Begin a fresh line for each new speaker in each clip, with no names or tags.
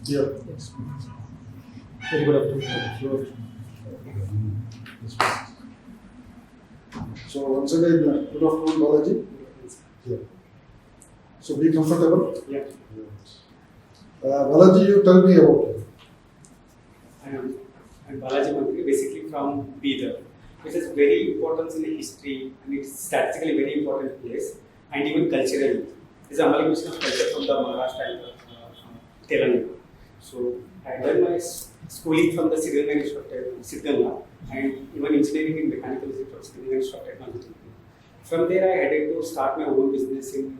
Yeah.
Yes. Very good afternoon.
So once again, good afternoon, Balaji. Yeah. So be comfortable.
Yeah.
Balaji, you tell me about it.
I'm Balaji Mantri, basically from Bidar, which is very important in the history and it's statistically very important place and even culturally. It's a amalgamation of culture from the Maharashtra and Telangana. So I done my schooling from the Siddhganga and even engineering in mechanical engineering from Siddhganga Institute of Technology. From there, I headed to start my own business in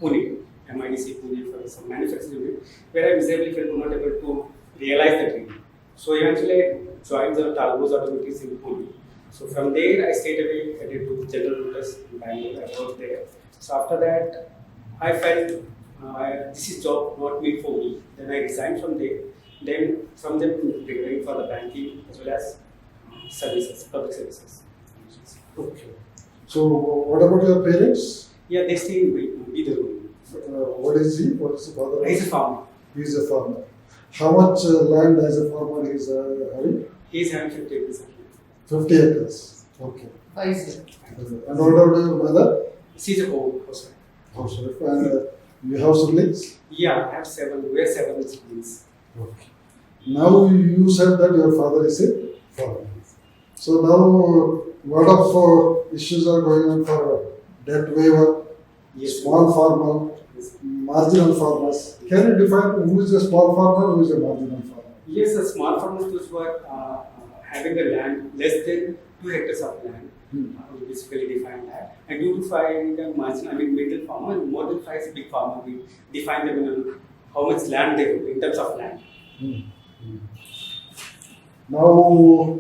Pune, MIDC Pune for some manufacturing unit, where I miserably felt not able to realize the dream. So eventually, I joined the Talbos Automotives in Pune. So from there, I straight away headed to General Motors in Bangalore. I worked there. So after that, I felt this is job not made for me. Then I resigned from there. Then from there, preparing for the banking as well as services, public services.
Okay. So what about your parents?
Yeah, they stay in Bidar.
What is he? What is the father?
He's a farmer.
He is a farmer. How much land as a farmer he is having?
He is having 50 acres.
50 acres. Okay.
I see.
And what about your mother?
She's a housewife.
Housewife. And you have siblings?
Yeah, I have 7. We have 7 siblings.
Okay. Now you said that your father is a farmer. So now lot of issues are going on for debt waiver,
Yes.
small farmer,
Yes.
marginal farmers. Can you define who is a small farmer, who is a marginal farmer?
Yes, a small farmers those who are having a land less than 2 hectares of land. We basically define that. And 2 to 5 the margin, middle farmer, and more than 5 is a big farmer. We define them in how much land they have in terms of land.
Now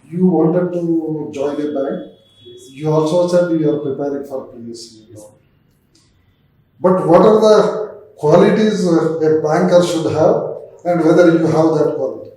you wanted to join a bank.
Yes.
You also said you are preparing for PSC.
Yes.
But what are the qualities a banker should have, and whether you have that quality?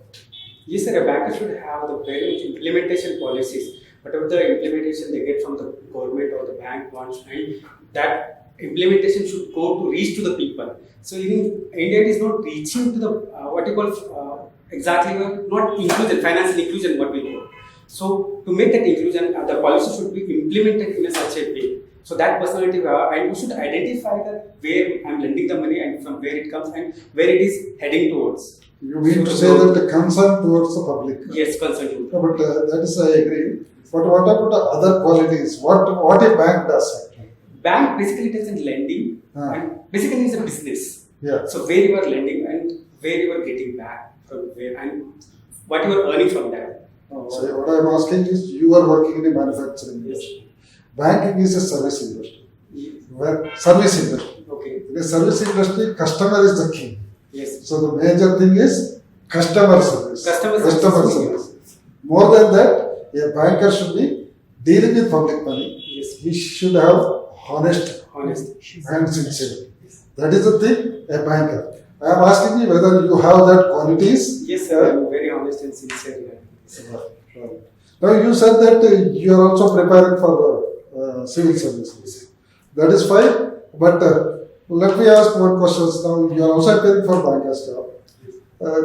Yes, sir. A banker should have the very much implementation policies. Whatever the implementation they get from the government or the bank wants, and that implementation should go to reach to the people. So in India, it is not reaching to the what you call exactly not inclusion, financial inclusion, what we call. So to make that inclusion, the policy should be implemented in a such a way. So that personality, and we should identify that where I'm lending the money and from where it comes and where it is heading towards.
You mean to say that the concern towards the public?
Yes, concern.
No, but that is I agree. But what about the other qualities? What a bank does?
Bank basically does in lending and basically it's a business.
Yeah.
So where you are lending and where you are getting back from where and what you are earning from that.
So what I am asking is, you are working in a manufacturing industry. Banking is a service industry. Where service industry.
Okay.
In a service industry, customer is the king.
Yes.
So the major thing is customer service.
Customer
service. More than that, a banker should be dealing with public money.
Yes.
He should have honest and sincere. That is the thing, a banker. I am asking you whether you have that qualities.
Yes, sir. I'm very honest and sincere.
Right. Now you said that you are also preparing for civil services. That is fine, but let me ask one question. Now you are also preparing for banker's job.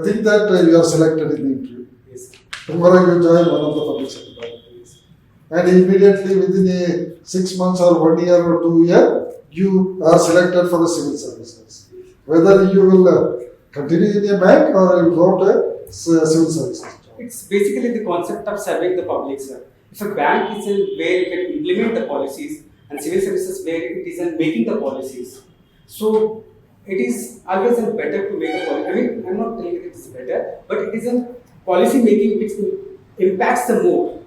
Think that you are selected in the interview.
Yes.
Tomorrow you join one of the public sector banks. And immediately within 6 months or 1 year or 2 years, you are selected for the civil services. Whether you will continue in a bank or you go to civil services.
It's basically the concept of serving the public, sir. If a bank is where you can implement the policies and civil services where it is in making the policies. So it is always better to make a policy. I'm not telling it is better, but it is a policy making which impacts the more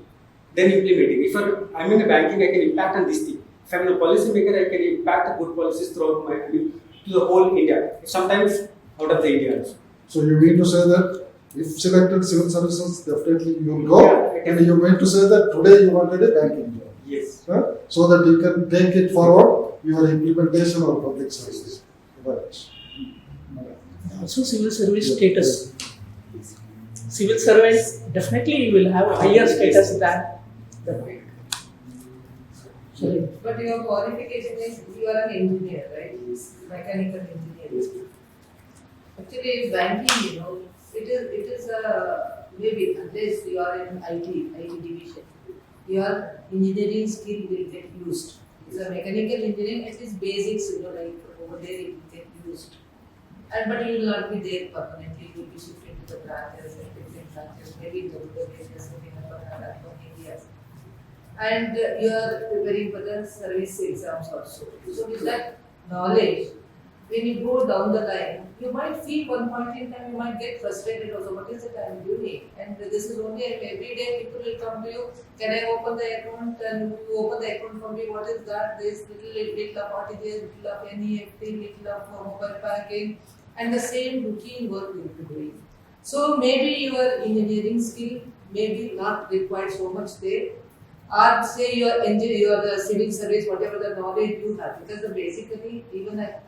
than implementing. If I'm in a banking, I can impact on this thing. If I'm a policy maker, I can impact the good policies throughout to the whole India. Sometimes out of the India also.
So you mean to say that if selected civil services, definitely you will go.
Yeah,
and you mean to say that today you wanted a banking job.
Yes.
So that you can take it forward, your implementation of public services. Right.
Also, civil service status. Civil servants definitely will have a higher status than the bank. Sorry.
But your qualification is you are an engineer, right? Mechanical engineer. Actually, banking, it is maybe unless you are in IT division, your engineering skill will get used. It's a mechanical engineering, it is basics, like over there it will get used. And but you will not be there permanently, you will be shifted to the branches and different branches, maybe in the rural areas, maybe in the urban areas. And you are preparing for the service exams also. So with that knowledge, when you go down the line, you might feel one point in time, you might get frustrated also, what is it I am doing? And this is only every day people will come to you, can I open the account? And you open the account for me, what is that? This little of RTGS, little of NEFT, little of mobile banking, and the same routine work you will be doing. So maybe your engineering skill maybe not required so much there, or say your the civil service, whatever the knowledge you have, because basically even a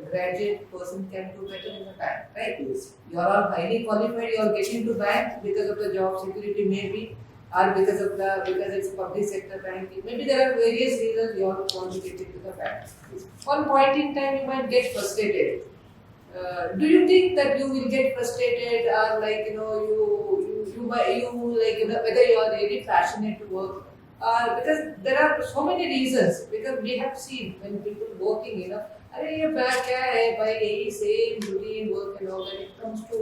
graduate person can do better in the bank, right?
Yes.
You are all highly qualified, you are getting to bank because of the job security maybe, or because it's public sector bank. Maybe there are various reasons you all want to get into the bank. One point in time you might get frustrated. Do you think that you will get frustrated, or like whether you are really passionate to work? Because there are so many reasons. Because we have seen when people working, अरे ये bag क्या है भाई, यही same routine work and all that, it comes to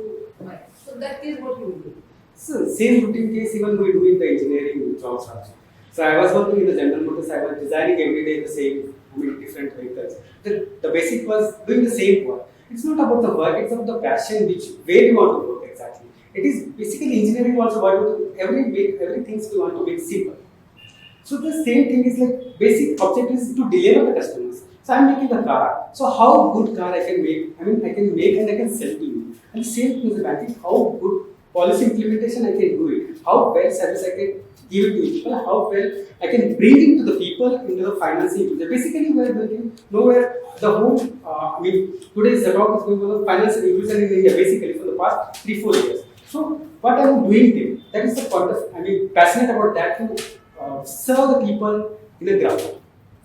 mind. So that is what you will do.
So same routine case even we do in the engineering jobs also. So I was working in the General Motors. I was designing every day the same, different vehicles. The basic was doing the same work. It's not about the work; it's about the passion, where you want to work exactly. It is basically engineering also. Everything we want to make simple. So the same thing is like basic objective is to deliver the customers. So I'm making the car. So how good car I can make? I can make and I can sell to you. And the same thing is banking. How good policy implementation I can do it. How well service I can give it to people. How well I can bring it to the people into the financing. Basically, we are doing nowhere the whole. Today's the talk is going on the financial inclusion in India. Basically, for the past 3-4 years. So what I am doing there, that is the point of. Passionate about that to serve the people in the ground.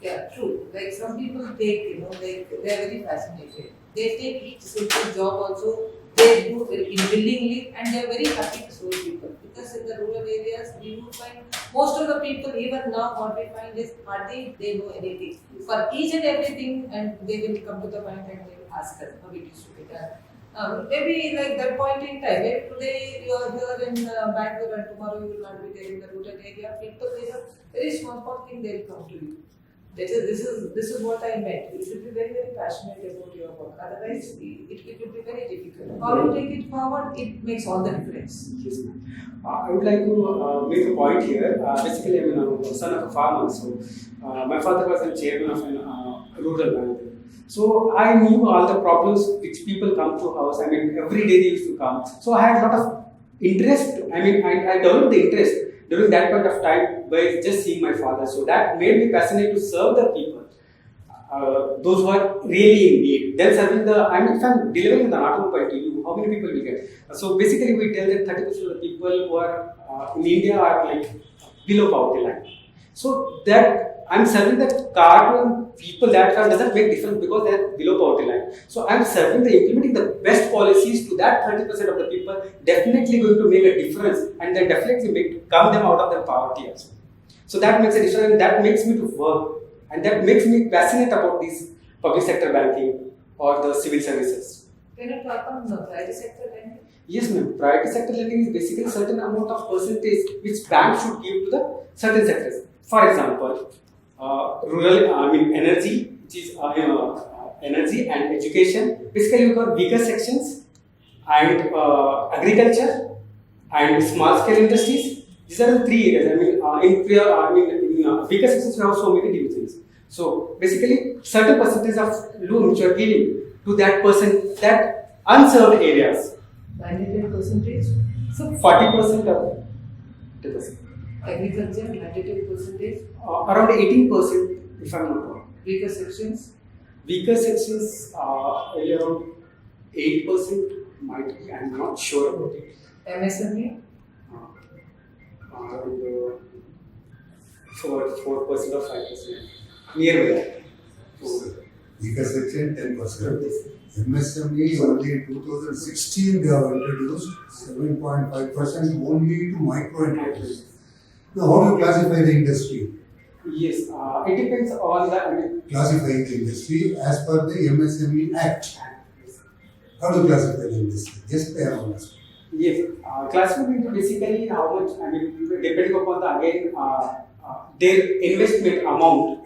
Yeah, true. Like some people take, they are very fascinated. They take each simple job also, they do it willingly, and they are very happy to serve people. Because in the rural areas, we would find most of the people, even now, what we find is hardly they know anything. For each and everything, and they will come to the bank and they will ask us how it is to be done. Maybe like that point in time, maybe today you are here in Bangalore and tomorrow you will not be there in the rural area. People, they have very small thing, they will come to you. This is what I meant. You should be very, very passionate about your work. Otherwise, it will be very difficult. How you take it forward, it makes all the difference.
Yes, ma'am. I would like to make a point here. Basically, I'm a son of a farmer. So, my father was a chairman of a rural bank. So, I knew all the problems which people come to house. Every day they used to come. So, I had a lot of interest. I developed the interest during that point of time by just seeing my father. So that made me passionate to serve the people, those who are really in need. Then serving if I'm delivering the automobile to you, how many people will get? So basically we tell that 30% of the people who are in India are like below poverty line. So that I'm serving that car to people, that car doesn't make difference because they are below poverty line. So I'm implementing the best policies to that 30% of the people, definitely going to make a difference, and then definitely come them out of their poverty also. So that makes a difference, and that makes me to work, and that makes me passionate about this public sector banking or the civil services.
Can you talk on the private sector lending?
Yes, ma'am. Private sector lending is basically a certain amount of percentage which banks should give to the certain sectors. For example, energy, which is energy and education. Basically, we got weaker sections, and agriculture and small scale industries. These are the three areas. In weaker sections, we have so many divisions. So basically, certain percentage of loan which you are giving to that person, that unserved areas.
99%.
So 40% of 10%.
Agriculture, 92%.
Around 18%, if I'm not wrong.
Weaker sections.
Weaker sections maybe around 8% might be. I'm not sure about it.
MSME.
Around 4% or 5%. Nearby.
Weaker section 10%. MSME only in 2016 they have introduced 7.5% only to micro enterprises. Now, how do you classify the industry?
Yes, it depends on the.
Classifying the industry as per the MSME Act. How do you classify the industry? Just pay around us.
Yes, classification basically how much, depending upon the again their investment amount.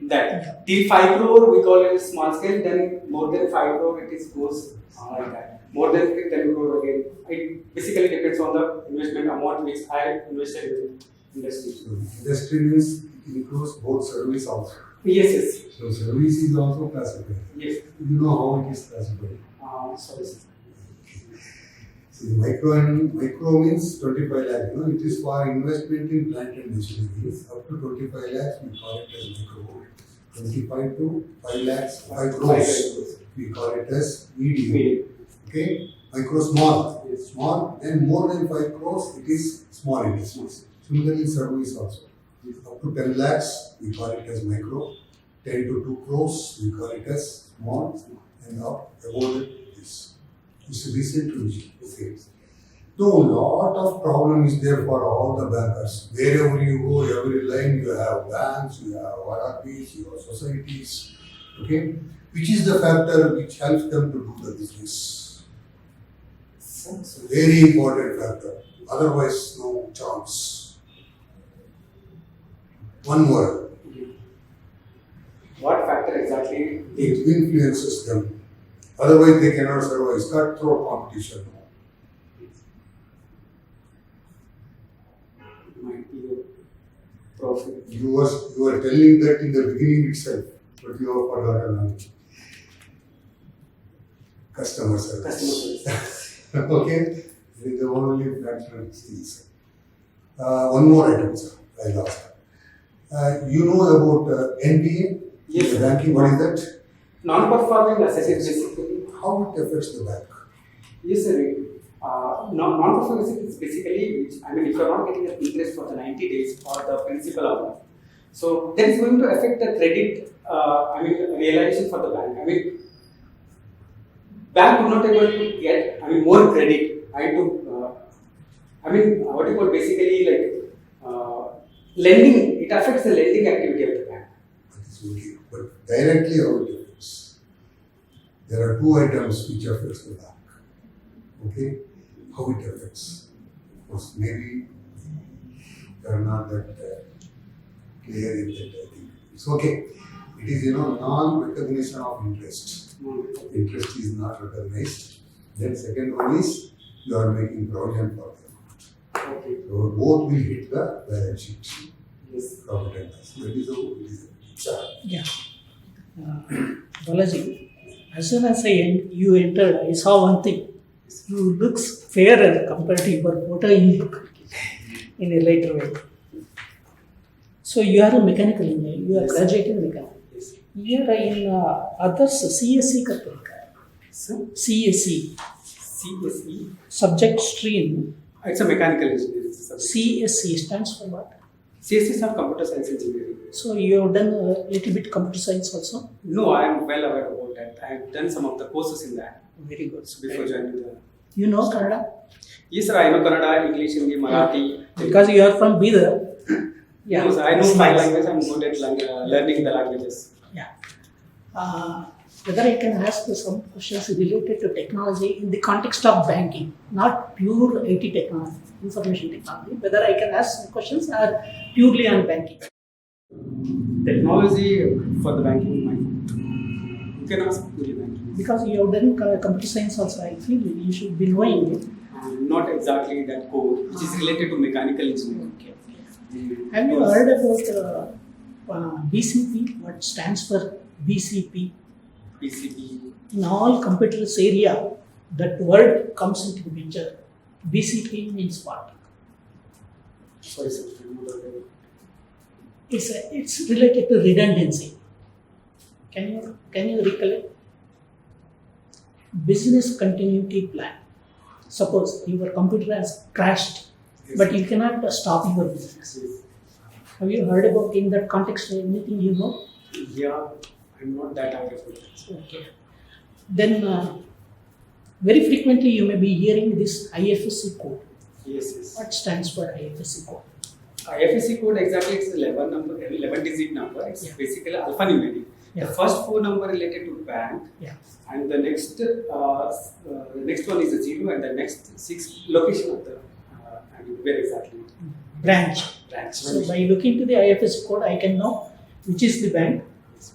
That till 5 crore we call it small scale, then more than 5 crore it is goes like that. More than 10 crore again. It basically depends on the investment amount which I invested in industry.
So, industry means it includes both service also.
Yes.
So service is also classified.
Yes.
You know how it is classified.
Sorry.
See, micro means 25 lakh. It is for investment in plant and machinery. Up to 25 lakhs, we call it as micro. 25 to 5 lakhs, 5 crores, we call it as medium. Okay, micro small. Small, then more than 5 crores, it is small industries. Similarly, service also. Up to 10 lakhs, we call it as micro. 10 to 2 crores, we call it as small. And up above it is recent region. Okay. So, lot of problem is there for all the bankers. Wherever you go, every line you have banks, you have RRPs, you have societies. Okay, which is the factor which helps them to do the business? Very important factor. Otherwise, no chance. One word.
What factor exactly?
It influences them. Otherwise, they cannot survive. It's cutthroat competition.
Might be the profit.
You were telling that in the beginning itself, but you have forgotten. Customer service. Okay, this is the only factor which is. One more item, sir. I lost. You know about NPA?
Yes.
Banking. What is that?
Non-performing assets basically.
How it affects the bank?
Yes, sir. Non-performing asset is basically, if you are not getting the interest for the 90 days or the principal amount, so that is going to affect the credit, realization for the bank. Bank would not able to get, more credit, what you call basically lending, it affects the lending activity of the bank.
That is okay. But directly how it affects? There are two items which affects the bank. Okay? How it affects? Of course, maybe they are not that clear in that, I think. It's okay. It is, non-recognition of interest. Interest is not recognized. Then second one is you are making provision for them.
Okay.
So both will hit the balance sheet.
Yes.
Profit and loss. That is how it is.
Yeah. Balaji, as soon as you entered, I saw one thing. You looks fairer compared to your photo in a later way. So you are a mechanical engineer. You are graduated in mechanical.
Yes.
You are in others CSE
So,
CSE.
CSE.
Subject stream.
It's a mechanical engineering.
CSE stands for what?
CSE is not computer science engineering.
So you have done a little bit computer science also?
No, I am well aware about that. I have done some of the courses in that
Very good.
before joining the.
You know Kannada?
Yes, sir. I know Kannada, English, Hindi, Marathi.
Because you are from Bidar.
Yeah. No, sir, I know 5 languages. I'm good at learning the languages.
Yeah. Whether I can ask you some questions related to technology in the context of banking, not pure IT technology, information technology. Whether I can ask some questions are purely on banking.
Technology for the banking, you can ask purely banking.
Because you have done computer science also, I feel you should be knowing it.
Not exactly that code, which is related to mechanical engineering.
Okay. Have you heard about BCP? What stands for BCP?
PCB.
In all computers area, that word comes into the picture. BCP means what?
Sorry, sir.
It's related to redundancy. Can you recollect? Business continuity plan. Suppose your computer has crashed, but you cannot stop your business. Have you heard about in that context anything you know?
Yeah, I'm not that aware of it.
Okay. Then very frequently you may be hearing this IFSC code.
Yes.
What stands for IFSC code?
IFSC code exactly it's 11 digit number. It's
Yeah.
basically alphanumeric.
Yeah.
The first 4 number related to bank,
Yeah.
and the next one is a 0, and the next 6 location of the where exactly
Branch.
branch.
So by looking to the IFSC code, I can know which is the bank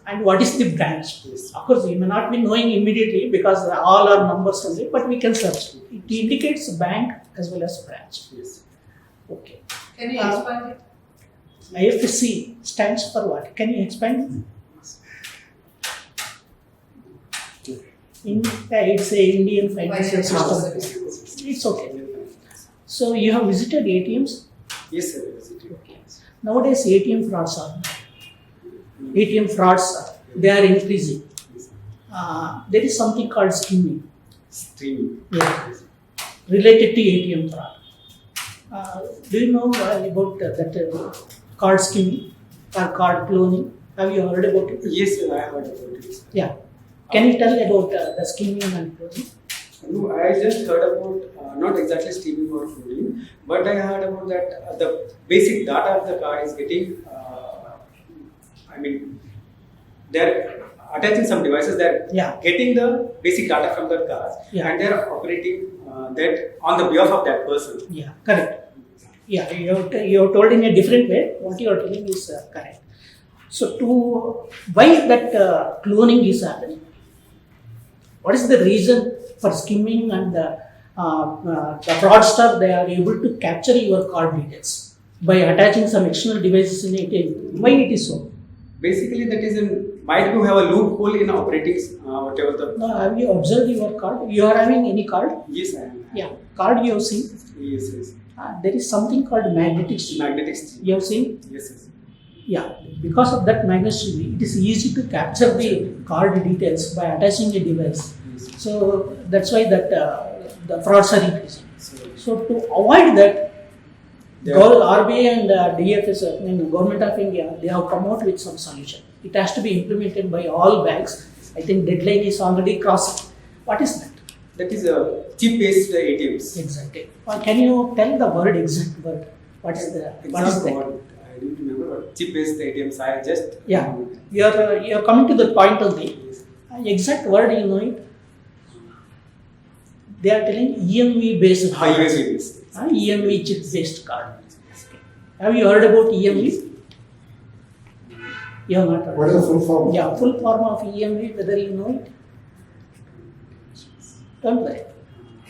and what is the branch.
Yes.
Of course, we may not be knowing immediately because all are numbers only, but we can search. It indicates bank as well as branch.
Yes.
Okay.
Can you expand it?
IFSC stands for what? Can you expand? It's a Indian financial system. It's okay. So you have visited ATMs?
Yes, sir. Yes, it is.
Okay. Nowadays ATM frauds are they are increasing.
Yes.
There is something called skimming.
Streaming.
Yeah. Related to ATM fraud. Do you know about that card skimming or card cloning? Have you heard about it?
Yes, sir, I heard about it.
Yeah. Can you tell about the skimming and cloning?
No, I just heard about not exactly streaming or coding, but I heard about that the basic data of the card is getting. They're attaching some devices. They're
Yeah.
getting the basic data from the cards,
Yeah.
and they're operating that on the behalf of that person.
Yeah, correct. Yeah, you have told in a different way. What you are telling is correct. So, why that cloning is happening? What is the reason for skimming and the fraudster? They are able to capture your card details by attaching some external devices in it. Why it is so?
Basically, that is might you have a loophole in operating whatever the.
Now, have you observed your card? You are having any card?
Yes, I am.
Yeah, card you have seen.
Yes.
There is something called magnetic strip.
Magnetic strip.
You have seen?
Yes.
Yeah, because of that magnetic strip, it is easy to capture the card details by attaching a device.
Yes.
So that's why that the frauds are increasing.
So,
So to avoid that,
Yeah.
RBI and DFS, Government of India, they have come out with some solution. It has to be implemented by all banks. I think deadline is already crossed. What is that?
that is a chip-based ATMs.
Exactly. Can you tell the exact word? What is that?
I don't remember what chip-based ATMs. I just
Yeah, you're coming to the point only. Exact word you know it. They are telling EMV based.
USB based.
EMV chip based card. Have you heard about EMV? You have not heard.
What is the full form?
Yeah, full form of EMV. Whether you know it. Don't worry.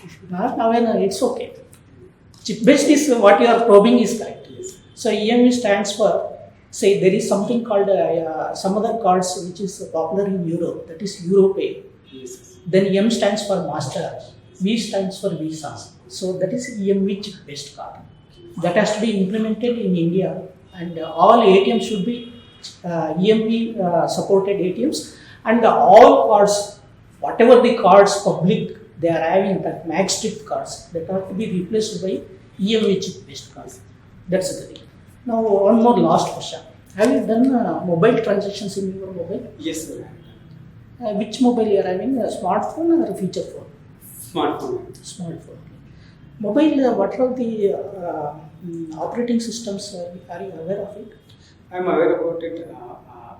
If you are not aware, it's okay. Chip based is what you are probing is correct.
Yes.
So EMV stands for, say there is something called some other cards which is popular in Europe, that is Europay.
Yes.
Then M stands for Master, V stands for Visa. So that is EMV chip based card. That has to be implemented in India, and all ATMs should be EMV supported ATMs, and all cards, whatever the cards public they are having, that mag strip cards, that have to be replaced by EMV chip based cards. That's the thing. Now one more last question. Have you done mobile transactions in your mobile?
Yes, sir.
Which mobile you are having? A smartphone or a feature phone?
Smartphone.
Smartphone. Mobile, what are the operating systems? Are you aware of it?
I'm aware about it.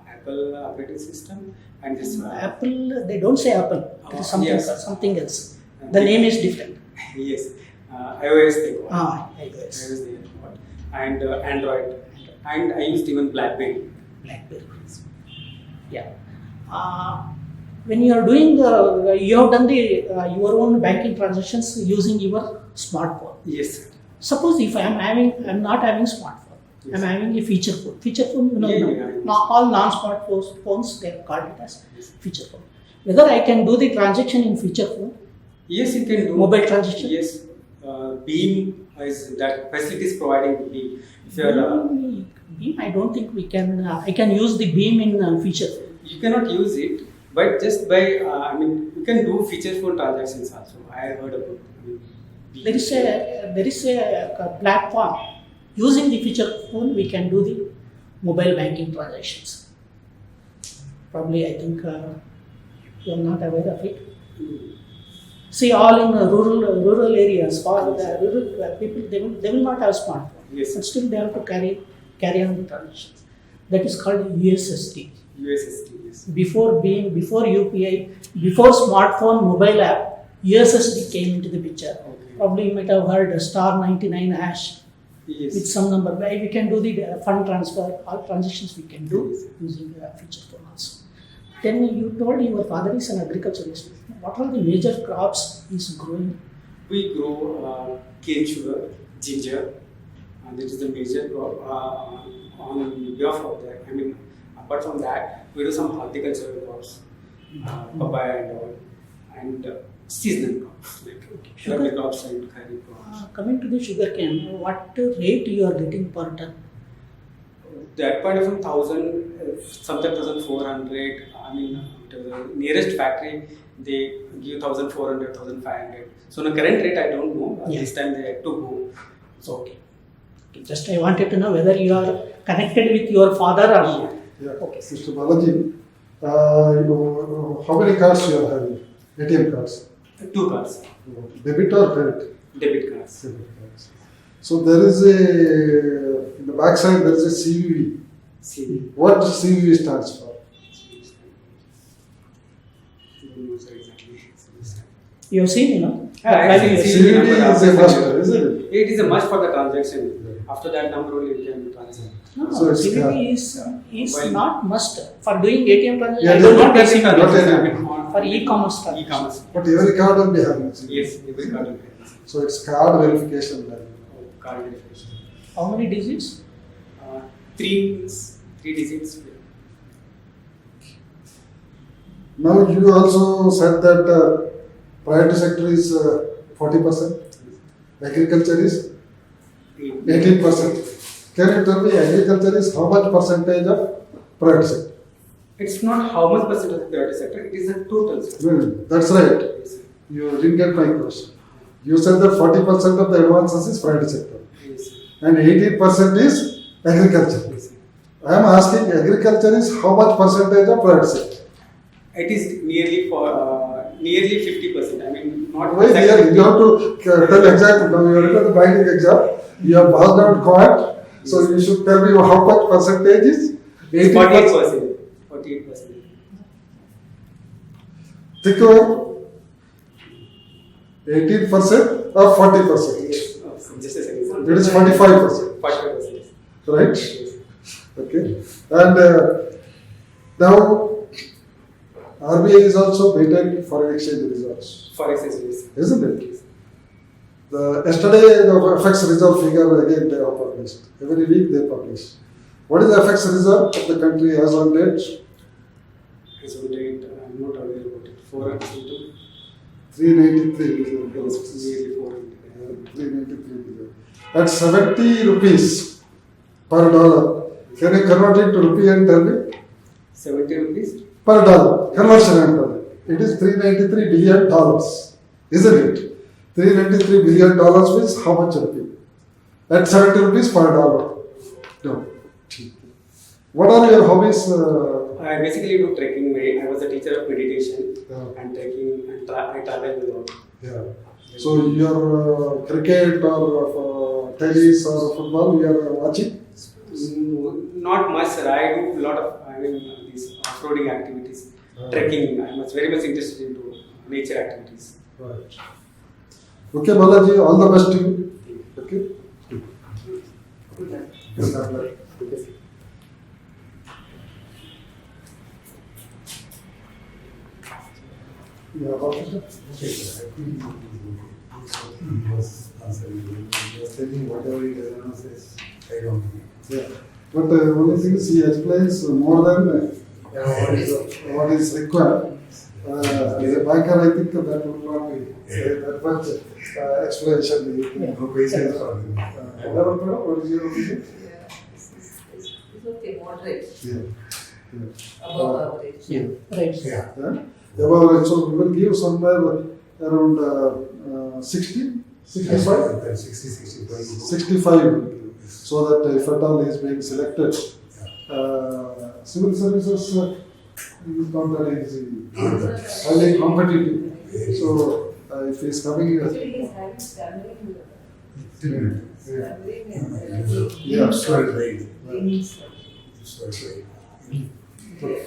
Apple operating system and this.
Apple, they don't say Apple. It is something,
Yes.
something else. The name is different.
Yes. iOS they call.
iOS.
iOS they call. And Android. And I used even BlackBerry.
BlackBerry. Yeah. When you are doing, you have done your own banking transactions using your smartphone.
Yes, sir.
Suppose if I'm not having smartphone,
Yes.
I'm having a feature phone. Feature phone, you know,
Yeah.
now all non-smartphone phones they are called it as feature phone. Whether I can do the transaction in feature phone,
Yes, you can do.
mobile transaction.
Yes. Beam is that facilities providing Beam. If you are,
Beam, I don't think we can. I can use the Beam in feature phone.
you cannot use it, but just by you can do feature phone transactions also. I heard about. Beam.
There is a platform using the feature phone. We can do the mobile banking transactions. Probably I think you are not aware of it. See, all in rural areas, for the rural people, they will not have smartphone.
Yes.
But still they have to carry on the transactions. That is called USSD.
USSD, yes.
Before UPI, before smartphone mobile app, USSD came into the picture.
Okay.
Probably you might have heard *99 hash
Yes.
with some number. Where we can do the fund transfer, all transactions we can do using the feature phone also. Then you told your father is an agriculturalist. What are the major crops he's growing?
We grow cane sugar, ginger, and this is the major crop. On behalf of that, I mean, apart from that, we do some horticultural crops, papaya and all, and seasonal crops like rabi crops and kharif crops.
Coming to the sugar cane, what rate you are getting per ton?
That point of 1,000, sometimes 1,400. I mean, to the nearest factory, they give 1,400, 1,500. So, the current rate I don't know.
Yeah.
This time they had to go.
So, okay. Just I wanted to know whether you are connected with your father or not.
Yeah.
Okay.
Mr. Balaji, how many cards you are having? ATM cards?
2 cards,
Debit or credit?
debit cards.
Debit cards. So there is in the back side there is a CVV.
CD.
What CVV stands for?
You have seen, you know?
I think
Value-
CVV is a must, isn't it?
It is a must for the transaction. After that number only you can transact.
No,
So it's
CVV is
Why?
not must for doing ATM transaction.
Yeah,
I
they
don't
don't
want
get
basic
it,
transaction.
not
For e-commerce transaction.
E-commerce.
But every card will be having CVV.
Yes, every card will be.
So it's card verification level.
Card verification.
How many digits?
3 digits.
Now you also said that private sector is 40%, agriculture is 18%. Can you tell me agriculture is how much percentage of private sector?
It's not how much percent of the private sector, it is the total.
That's right.
Yes.
You didn't get my question. You said that 40% of the advances is private sector
Yes.
and 18% is agriculture.
Yes.
I am asking agriculture is how much percentage of private sector?
It is nearly 50%. I mean, not
Why
exactly.
you have to tell exactly. Now you are in the banking exam, you have passed out quant, so you should tell me how much percentage is
48%. 48%.
Think about 18% or 40%.
Yes. Just a second.
It is 45%,
45%.
right?
Yes.
Okay. And now RBI is also maintaining foreign exchange reserves,
Forex is
isn't it? Yesterday the FX reserve figure again they have published. Every week they publish. What is the FX reserve of the country as on date?
As on date, I'm not aware about it. 402.
393
Yes, nearly 400.
393. At 70 rupees per dollar. Can you convert it to rupee and tell me?
70 rupees?
Per dollar. Conversion I'm telling. It is $393 billion. Isn't it? $393 billion means how much rupee? At 70 rupees per dollar. No. What are your hobbies?
I basically do trekking. I was a teacher of meditation
Yeah.
and trekking, and I travel a lot.
Yeah. So your cricket or tennis or football you are watching?
Not much, sir. I do a lot of these off-roading activities, trekking. I'm very much interested into nature activities.
Right. Okay, Balaji, all the best to you. Okay. Yes, sir. Yeah, officer.
He was answering. He was telling whatever he doesn't know says, I don't know.
Yeah. But only thing is he explains more than what is required. As a banker, I think that will not be that much explanation.
No patience for him.
What is your opinion?
Yeah, it's okay, moderate,
Yeah.
above average.
Yeah. Right.
Yeah.
So we will give somewhere around 60, 65?
60, 65.
65. So that if at all he is being selected, civil services It's not that easy. Highly competitive. So if he's coming,
Actually, he's having stammering. Stammering and
Yeah.
Sword raid.
leaning.
Sword raid.
Yeah.